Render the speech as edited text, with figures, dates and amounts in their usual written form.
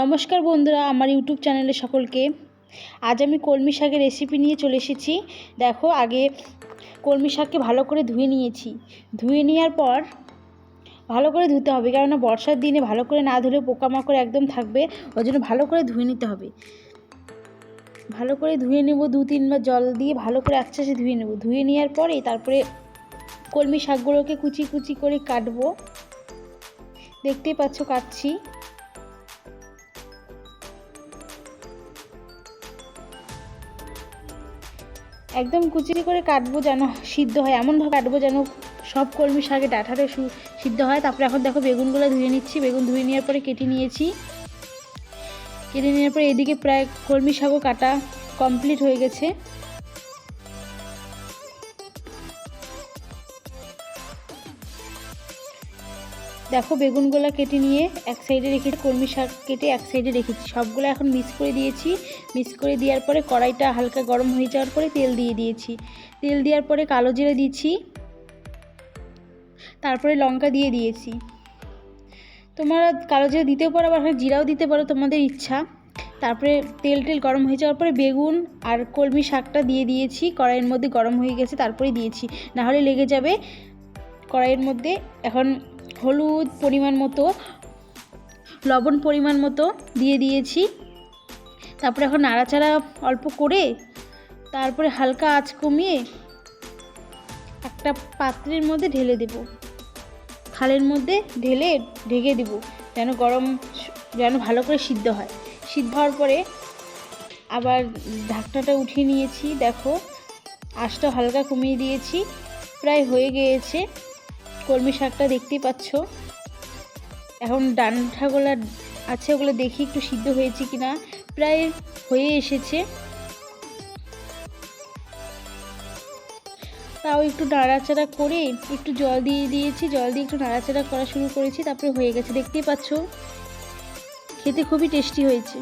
নমস্কার বন্ধুরা, আমার ইউটিউব চ্যানেলে সকলকে। আজ আমি কলমি শাকের রেসিপি নিয়ে চলে এসেছি। দেখো, আগে কলমি শাককে ভালো করে ধুয়ে নিয়েছি। ধুয়ে নেওয়ার পর ভালো করে ধুতে হবে, কেননা বর্ষার দিনে ভালো করে না ধুলে পোকামাকড় একদম থাকবে। ওই জন্য ভালো করে ধুয়ে নিতে হবে। ভালো করে ধুয়ে নেব, 2-3 বার জল দিয়ে ভালো করে আস্তে আস্তে ধুয়ে নেব। ধুয়ে নেওয়ার পরে তারপরে কলমি শাকগুলোকে কুচি কুচি করে কাটবো। দেখতেই পাচ্ছ কাটছি। একদম কুচি করে কাটবো, যেন সিদ্ধ হয়, এমনভাবে কাটবো যেন সব কলমি শাকে ডাঁটাটা সিদ্ধ হয়। তারপরে এখন দেখো বেগুনগুলো ধুয়ে নিচ্ছি। বেগুন ধুয়ে নেওয়ার পরে কেটে নিয়েছি। কেটে নেওয়ার পরে এদিকে প্রায় কলমি শাকও কাটা কমপ্লিট হয়ে গেছে। দেখো বেগুনগুলো কেটে নিয়ে এক সাইডে রেখেছি, কলমি শাক কেটে এক সাইডে রেখেছি। সবগুলো এখন মিক্স করে দিয়েছি। মিক্স করে দেওয়ার পরে কড়াইটা হালকা গরম হয়ে যাওয়ার পরে তেল দিয়ে দিয়েছি। তেল দেওয়ার পরে কালো জিরে দিয়েছি, তারপরে লঙ্কা দিয়ে দিয়েছি। তোমরা কালো জিরে দিতেও পারো, আবার জিরাও দিতে পারো, তোমাদের ইচ্ছা। তারপরে তেল গরম হয়ে যাওয়ার পরে বেগুন আর কলমি শাকটা দিয়ে দিয়েছি। কড়াইয়ের মধ্যে গরম হয়ে গেছে, তারপরে দিয়েছি, নাহলে লেগে যাবে কড়াইয়ের মধ্যে। এখন হলুদ পরিমাণ মতো, লবণ পরিমাণ মতো দিয়ে দিয়েছি। তারপরে এখন নাড়াচাড়া অল্প করে তারপরে হালকা আঁচ কমিয়ে একটা পাত্রের মধ্যে ঢেলে দেব। থালের মধ্যে ঢেলে ঢেকে দেব, যেন ভালো করে সিদ্ধ হয়। সিদ্ধ হওয়ার পরে আবার ঢাকনাটা উঠিয়ে নিয়েছি। দেখো আঁচটা হালকা কমিয়ে দিয়েছি। প্রায় হয়ে গিয়েছে কলমি শাকটা, দেখতেই পাচ্ছ। এখন ডাঁটাগুলো আছে, ওগুলো দেখি একটু সিদ্ধ হয়েছে কিনা। প্রায় হয়ে এসেছে, তাও একটু নাড়াচাড়া করে একটু জল দিয়ে দিয়েছি। জল দিয়ে একটু নাড়াচাড়া করা শুরু করেছি, তারপরে হয়ে গেছে। দেখতেই পাচ্ছ, খেতে খুবই টেস্টি হয়েছে।